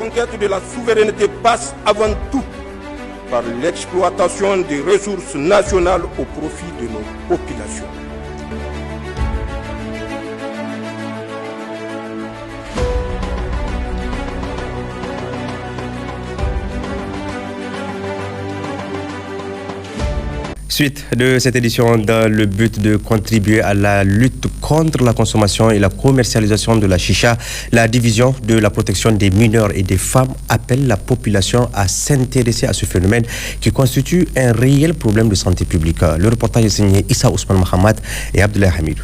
conquête de la souveraineté passe avant tout par l'exploitation des ressources nationales au profit de nos populations. Suite de cette édition dans le but de contribuer à la lutte contre la consommation et la commercialisation de la chicha, la division de la protection des mineurs et des femmes appelle la population à s'intéresser à ce phénomène qui constitue un réel problème de santé publique. Le reportage est signé Issa Ousmane Mohamed et Abdoulaye Hamidou.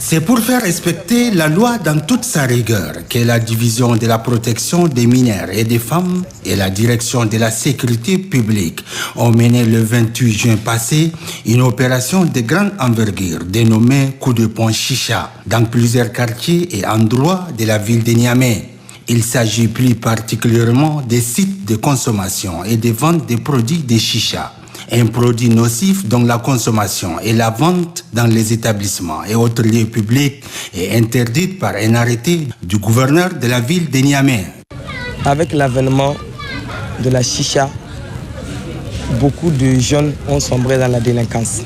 C'est pour faire respecter la loi dans toute sa rigueur que la division de la protection des mineurs et des femmes et la direction de la sécurité publique ont mené le 28 juin passé une opération de grande envergure dénommée Coup de poing Chicha dans plusieurs quartiers et endroits de la ville de Niamey. Il s'agit plus particulièrement des sites de consommation et de vente des produits de chicha. Un produit nocif dont la consommation et la vente dans les établissements et autres lieux publics est interdite par un arrêté du gouverneur de la ville de Niamey. Avec l'avènement de la chicha, beaucoup de jeunes ont sombré dans la délinquance.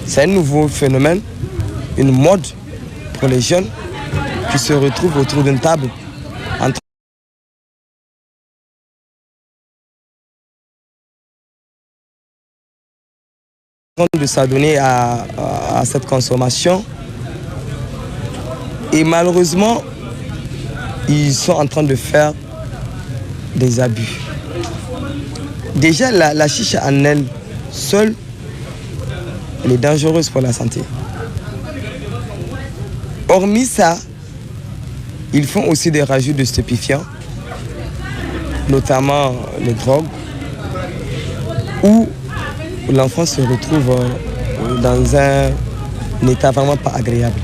C'est un nouveau phénomène, une mode pour les jeunes qui se retrouvent autour d'une table de s'adonner à cette consommation et malheureusement ils sont en train de faire des abus. Déjà la chicha en elle seule, elle est dangereuse pour la santé. Hormis ça, ils font aussi des rajouts de stupéfiants, notamment les drogues, où l'enfant se retrouve dans un état vraiment pas agréable.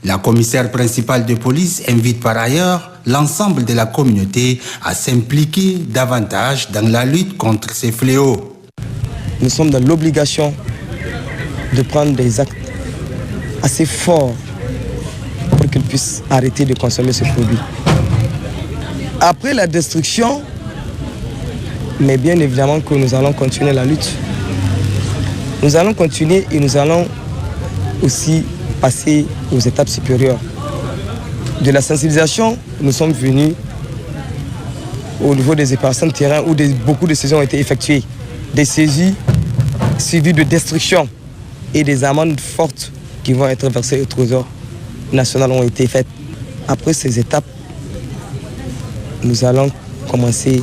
La commissaire principale de police invite par ailleurs l'ensemble de la communauté à s'impliquer davantage dans la lutte contre ces fléaux. Nous sommes dans l'obligation de prendre des actes assez forts pour qu'ils puissent arrêter de consommer ce produit. Après la destruction, mais bien évidemment que nous allons continuer la lutte. Nous allons continuer et nous allons aussi passer aux étapes supérieures. De la sensibilisation, nous sommes venus au niveau des opérations de terrain où beaucoup de saisies ont été effectuées. Des saisies suivies de destruction et des amendes fortes qui vont être versées au Trésor national ont été faites. Après ces étapes, nous allons commencer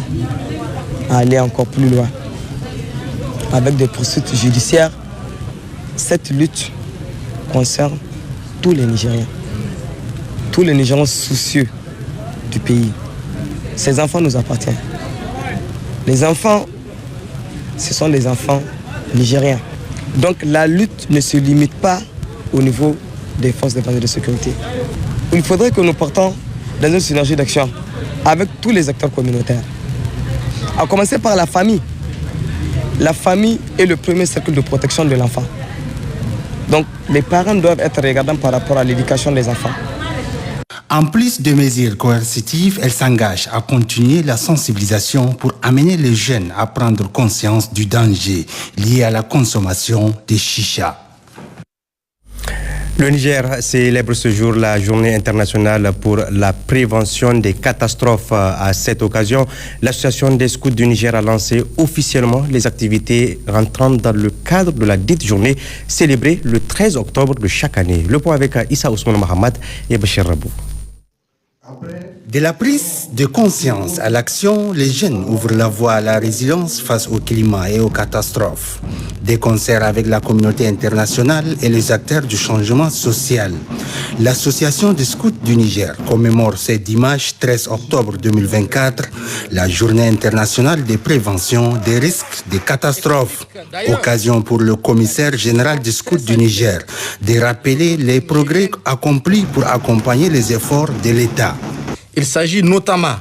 à aller encore plus loin. Avec des poursuites judiciaires, cette lutte concerne tous les Nigériens. Tous les Nigériens soucieux du pays. Ces enfants nous appartiennent. Les enfants, ce sont des enfants nigériens. Donc la lutte ne se limite pas au niveau des forces de défense et de sécurité. Il faudrait que nous partons dans une synergie d'action avec tous les acteurs communautaires. À commencer par la famille. La famille est le premier cercle de protection de l'enfant. Donc les parents doivent être regardants par rapport à l'éducation des enfants. En plus de mesures coercitives, elle s'engage à continuer la sensibilisation pour amener les jeunes à prendre conscience du danger lié à la consommation des chichas. Le Niger célèbre ce jour la journée internationale pour la prévention des catastrophes. À cette occasion, l'association des scouts du Niger a lancé officiellement les activités rentrant dans le cadre de la dite journée célébrée le 13 octobre de chaque année. Le point avec Issa Ousmane Mohamed et Bachir Rabou. De la prise de conscience à l'action, les jeunes ouvrent la voie à la résilience face au climat et aux catastrophes. Des concerts avec la communauté internationale et les acteurs du changement social. L'Association des scouts du Niger commémore ce dimanche 13 octobre 2024 la journée internationale de prévention des risques de catastrophes. Occasion pour le commissaire général des scouts du Niger de rappeler les progrès accomplis pour accompagner les efforts de l'État. Il s'agit notamment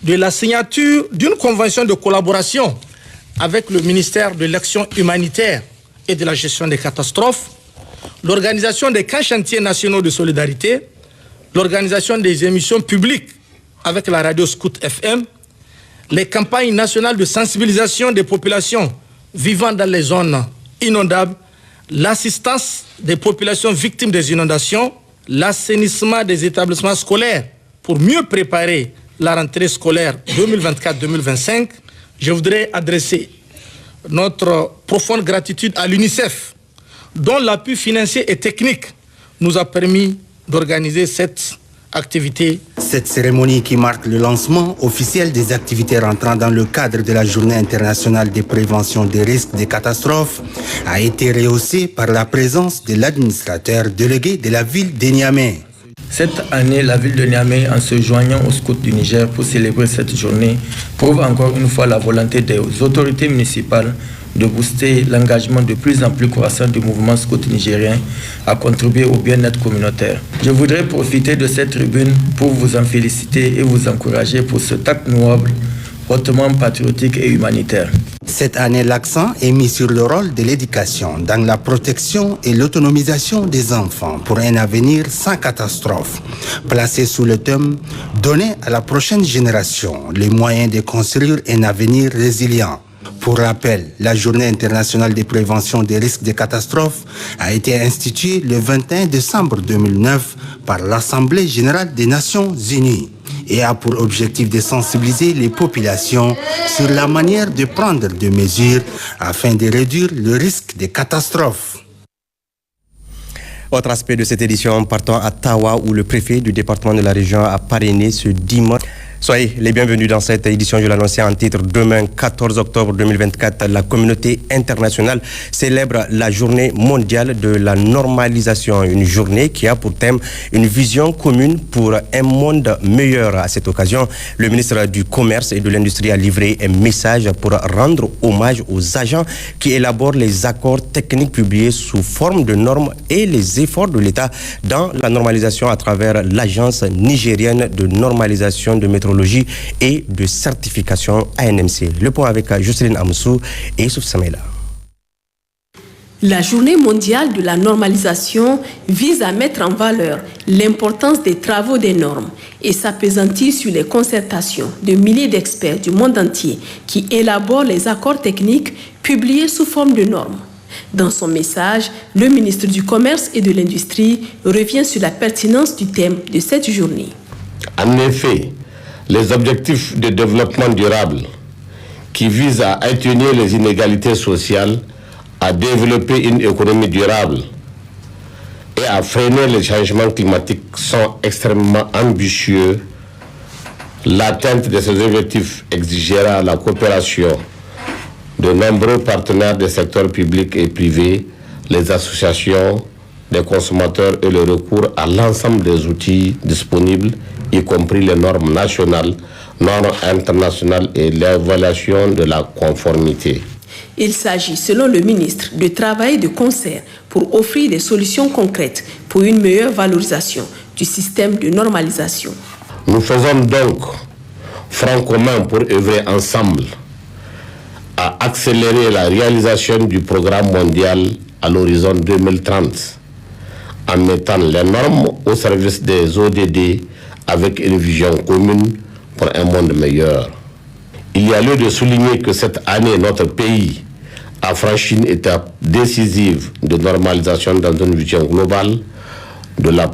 de la signature d'une convention de collaboration avec le ministère de l'Action humanitaire et de la gestion des catastrophes, l'organisation des camps chantiers nationaux de solidarité, l'organisation des émissions publiques avec la radio Scout FM, les campagnes nationales de sensibilisation des populations vivant dans les zones inondables, l'assistance des populations victimes des inondations, l'assainissement des établissements scolaires pour mieux préparer la rentrée scolaire 2024-2025, je voudrais adresser notre profonde gratitude à l'UNICEF, dont l'appui financier et technique nous a permis d'organiser cette activité. Cette cérémonie qui marque le lancement officiel des activités rentrant dans le cadre de la Journée internationale de prévention des risques des catastrophes a été rehaussée par la présence de l'administrateur délégué de la ville de Niamey. Cette année, la ville de Niamey, en se joignant aux scouts du Niger pour célébrer cette journée, prouve encore une fois la volonté des autorités municipales de booster l'engagement de plus en plus croissant du mouvement scout nigérien à contribuer au bien-être communautaire. Je voudrais profiter de cette tribune pour vous en féliciter et vous encourager pour cet acte noble, hautement patriotique et humanitaire. Cette année, l'accent est mis sur le rôle de l'éducation dans la protection et l'autonomisation des enfants pour un avenir sans catastrophe, placé sous le thème « Donner à la prochaine génération les moyens de construire un avenir résilient ». Pour rappel, la Journée internationale de prévention des risques de catastrophes a été instituée le 21 décembre 2009 par l'Assemblée générale des Nations unies et a pour objectif de sensibiliser les populations sur la manière de prendre des mesures afin de réduire le risque de catastrophes. Autre aspect de cette édition, partons à Tawa où le préfet du département de la région a parrainé ce dimanche. Soyez les bienvenus dans cette édition, je l'annonçais en titre. Demain, 14 octobre 2024, la communauté internationale célèbre la journée mondiale de la normalisation. Une journée qui a pour thème une vision commune pour un monde meilleur. À cette occasion, le ministre du Commerce et de l'Industrie a livré un message pour rendre hommage aux agents qui élaborent les accords techniques publiés sous forme de normes et les efforts de l'État dans la normalisation à travers l'Agence nigérienne de normalisation de métrologie et de certification ANMC. Le point avec Jocelyne Amoussou et Youssouf Samela. La journée mondiale de la normalisation vise à mettre en valeur l'importance des travaux des normes et s'appesantir sur les concertations de milliers d'experts du monde entier qui élaborent les accords techniques publiés sous forme de normes. Dans son message, le ministre du Commerce et de l'Industrie revient sur la pertinence du thème de cette journée. En effet, les objectifs de développement durable qui visent à atténuer les inégalités sociales, à développer une économie durable et à freiner les changements climatiques sont extrêmement ambitieux. L'atteinte de ces objectifs exigera la coopération de nombreux partenaires des secteurs publics et privés, les associations des consommateurs et le recours à l'ensemble des outils disponibles, y compris les normes nationales, normes internationales et l'évaluation de la conformité. Il s'agit, selon le ministre, de travailler de concert pour offrir des solutions concrètes pour une meilleure valorisation du système de normalisation. Nous faisons donc front commun pour œuvrer ensemble à accélérer la réalisation du programme mondial à l'horizon 2030 en mettant les normes au service des ODD avec une vision commune pour un monde meilleur. Il y a lieu de souligner que cette année, notre pays a franchi une étape décisive de normalisation dans une vision globale de la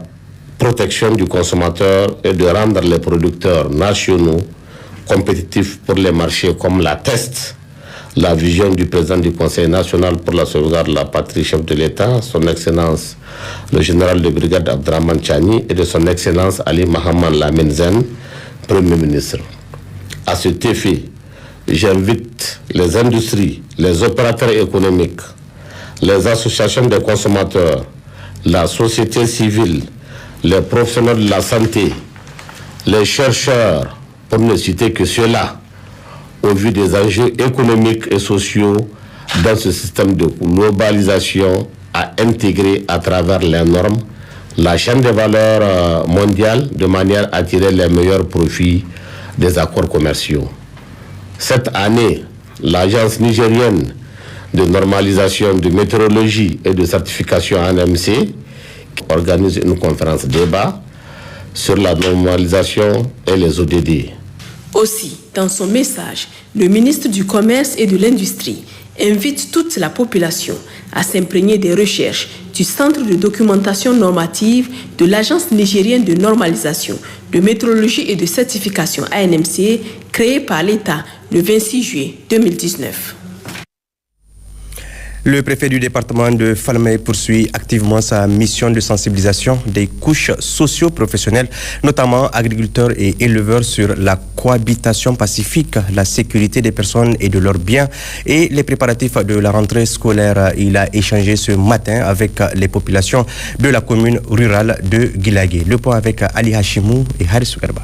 protection du consommateur et de rendre les producteurs nationaux compétitifs pour les marchés, comme l'atteste la vision du président du Conseil national pour la sauvegarde de la patrie, chef de l'État, son Excellence le général de brigade Abdrahman Chani, et de son Excellence Ali Mohamed Lamine Zen, Premier ministre. À cet effet, j'invite les industries, les opérateurs économiques, les associations des consommateurs, la société civile, les professionnels de la santé, les chercheurs, pour ne citer que ceux-là, au vu des enjeux économiques et sociaux dans ce système de globalisation, à intégrer à travers les normes la chaîne des valeurs mondiales de manière à tirer les meilleurs profits des accords commerciaux. Cette année, l'Agence nigérienne de normalisation de météorologie et de certification ANMC organise une conférence débat sur la normalisation et les ODD. Aussi, dans son message, le ministre du Commerce et de l'Industrie invite toute la population à s'imprégner des recherches du Centre de documentation normative de l'Agence nigérienne de normalisation, de métrologie et de certification ANMC, créée par l'État le 26 juillet 2019. Le préfet du département de Falmey poursuit activement sa mission de sensibilisation des couches socio-professionnelles, notamment agriculteurs et éleveurs, sur la cohabitation pacifique, la sécurité des personnes et de leurs biens et les préparatifs de la rentrée scolaire. Il a échangé ce matin avec les populations de la commune rurale de Guilagué. Le point avec Ali Hashimou et Haris Garba.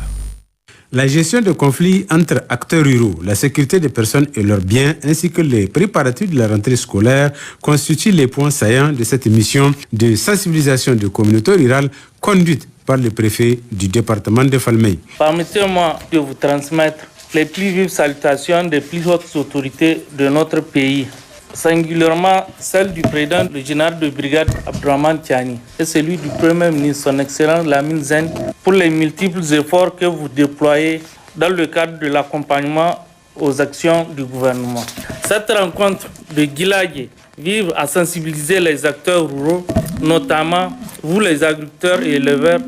La gestion de conflits entre acteurs ruraux, la sécurité des personnes et leurs biens, ainsi que les préparatifs de la rentrée scolaire constituent les points saillants de cette mission de sensibilisation de communautés rurales conduite par le préfet du département de Falmey. Permettez-moi de vous transmettre les plus vives salutations des plus hautes autorités de notre pays, singulièrement celle du président du général de brigade Abdraman Tiani et celui du premier ministre, son excellence Lamine Zen, pour les multiples efforts que vous déployez dans le cadre de l'accompagnement aux actions du gouvernement. Cette rencontre de Guilagué vise à sensibiliser les acteurs ruraux, notamment vous les agriculteurs et éleveurs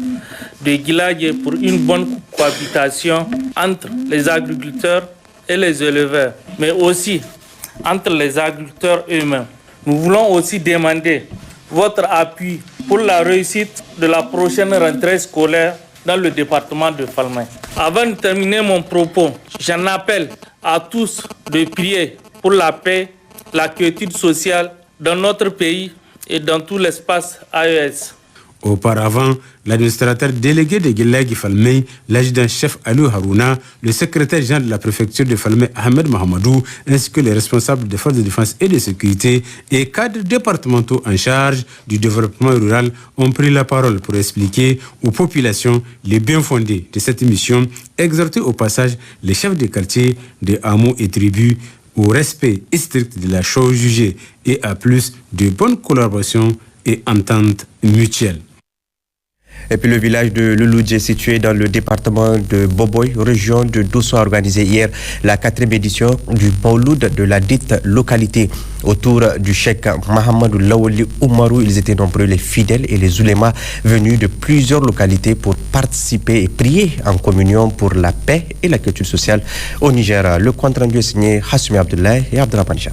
de Guilagué, pour une bonne cohabitation entre les agriculteurs et les éleveurs, mais aussi entre les agriculteurs eux-mêmes. Nous voulons aussi demander votre appui pour la réussite de la prochaine rentrée scolaire dans le département de Falmey. Avant de terminer mon propos, j'en appelle à tous de prier pour la paix, la quiétude sociale dans notre pays et dans tout l'espace AES. Auparavant, l'administrateur délégué de Guilagué Falmey, l'adjudant-chef Alou Harouna, le secrétaire général de la préfecture de Falmey, Ahmed Mahamadou, ainsi que les responsables des forces de défense et de sécurité et cadres départementaux en charge du développement rural ont pris la parole pour expliquer aux populations les biens fondés de cette mission, exhorter au passage les chefs de quartier, des hameaux et tribus au respect strict de la chose jugée et à plus de bonne collaboration et entente mutuelle. Et puis le village de Louloudjé, situé dans le département de Boboy, région de Dosso, a organisé hier la 4e édition du Mauloud de la dite localité. Autour du cheikh Mahamadou Lawali Oumarou, ils étaient nombreux, les fidèles et les oulémas venus de plusieurs localités pour participer et prier en communion pour la paix et la culture sociale au Niger. Le compte rendu est signé Hassoumi Abdoulaye et Abdelrahman Jean.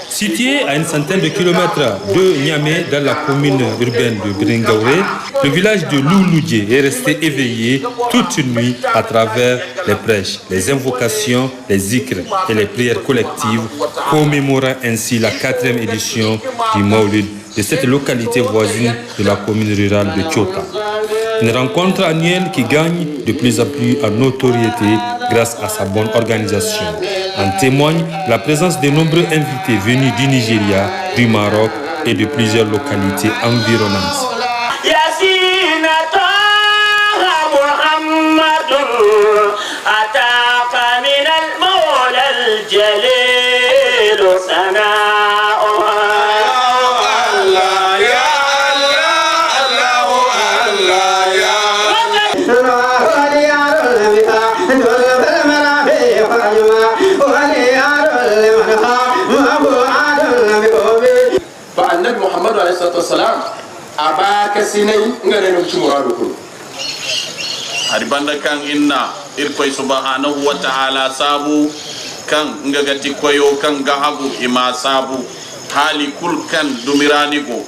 Situé à une centaine de kilomètres de Niamey, dans la commune urbaine de Bringaouré, le village de Louloudjé est resté éveillé toute une nuit à travers les prêches, les invocations, les zikrs et les prières collectives, commémorant ainsi la 4e édition du Maulid de cette localité voisine de la commune rurale de Tchota. Une rencontre annuelle qui gagne de plus en plus en notoriété grâce à sa bonne organisation. En témoigne la présence de nombreux invités venus du Nigeria, du Maroc et de plusieurs localités environnantes. Haribanda kan inna irkoy subhanahu wa ta'ala sabu kan ngagati koyo kan gahabu ima sabu hali kul kan dumiranigo.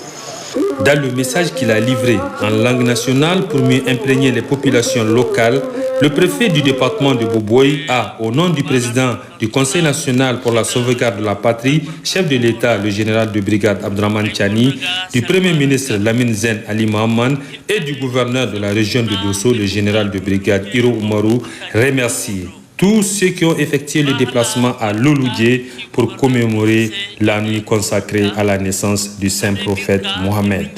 Dans le message qu'il a livré en langue nationale pour mieux imprégner les populations locales, le préfet du département de Boboy a, au nom du président du Conseil national pour la sauvegarde de la patrie, chef de l'État, le général de brigade Abdraman Tiani, du premier ministre Lamine Zen Ali Mahaman et du gouverneur de la région de Dosso, le général de brigade Hiro Oumarou, remercié tous ceux qui ont effectué le déplacement à Louloudjé pour commémorer la nuit consacrée à la naissance du saint prophète Mohammed.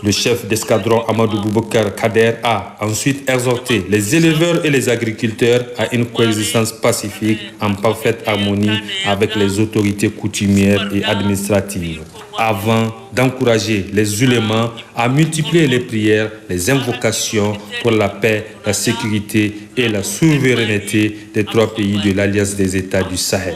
Le chef d'escadron Amadou Boubacar Kader a ensuite exhorté les éleveurs et les agriculteurs à une coexistence pacifique en parfaite harmonie avec les autorités coutumières et administratives, avant d'encourager les ulémas à multiplier les prières, les invocations pour la paix, la sécurité et la souveraineté des 3 pays de l'Alliance des États du Sahel.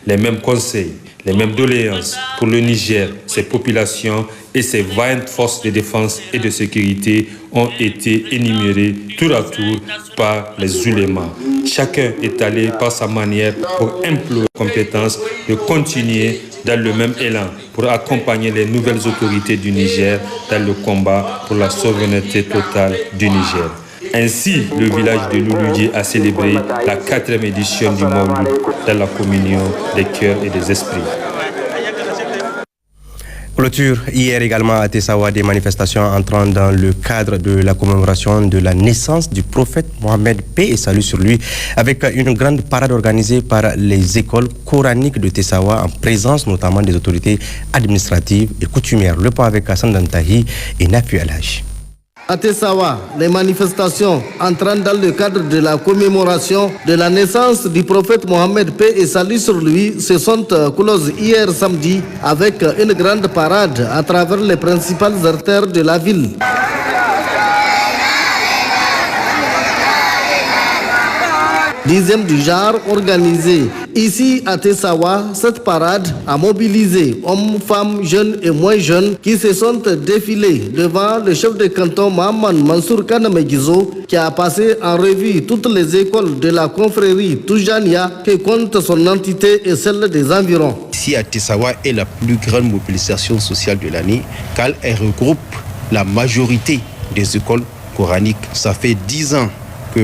Les mêmes conseils, les mêmes doléances pour le Niger, ses populations et ses vaillantes forces de défense et de sécurité ont été énumérés tour à tour par les ulémas. Chacun est allé par sa manière pour implorer la compétence de continuer dans le même élan pour accompagner les nouvelles autorités du Niger dans le combat pour la souveraineté totale du Niger. Ainsi, le village de Louloudjé a célébré la 4e édition du Mawlid dans la communion des cœurs et des esprits. Clôture hier également à Tessawa des manifestations entrant dans le cadre de la commémoration de la naissance du prophète Mohammed, paix et salut sur lui, avec une grande parade organisée par les écoles coraniques de Tessawa en présence notamment des autorités administratives et coutumières. Le point avec Hassan Dantahi et Nafi Alhaj. À Tessawa, les manifestations entrant dans le cadre de la commémoration de la naissance du prophète Mohammed, paix et salut sur lui, se sont closes hier samedi avec une grande parade à travers les principales artères de la ville. Dixième du genre organisé ici à Tessawa, cette parade a mobilisé hommes, femmes, jeunes et moins jeunes qui se sont défilés devant le chef de canton Mohamed Mansour Kanamegizo qui a passé en revue toutes les écoles de la confrérie Toujania qui compte son entité et celle des environs. Ici à Tessawa est la plus grande mobilisation sociale de l'année car elle regroupe la majorité des écoles coraniques. Ça fait 10 ans que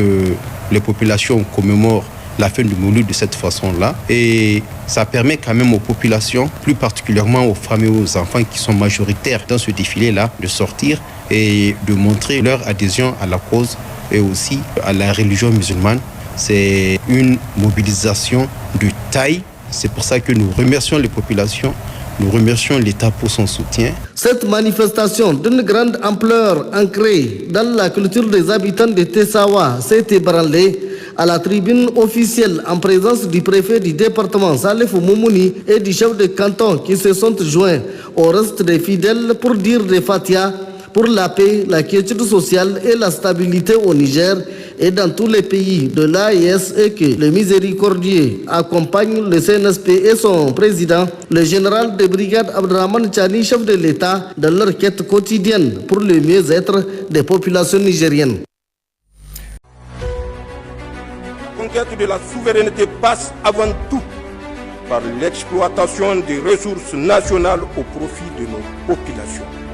les populations commémorent la fin du Mawlid de cette façon-là et ça permet quand même aux populations, plus particulièrement aux femmes et aux enfants qui sont majoritaires dans ce défilé-là, de sortir et de montrer leur adhésion à la cause et aussi à la religion musulmane. C'est une mobilisation de taille, c'est pour ça que nous remercions les populations. Nous remercions l'État pour son soutien. Cette manifestation d'une grande ampleur ancrée dans la culture des habitants de Tessawa s'est ébranlée à la tribune officielle en présence du préfet du département Salif Moumouni et du chef de canton qui se sont joints au reste des fidèles pour dire des Fatiha pour la paix, la quiétude sociale et la stabilité au Niger et dans tous les pays de l'AES et que le miséricordieux accompagne le CNSP et son président, le général de brigade Abdraman Chani, chef de l'État, dans leur quête quotidienne pour le mieux-être des populations nigériennes. La conquête de la souveraineté passe avant tout par l'exploitation des ressources nationales au profit de nos populations.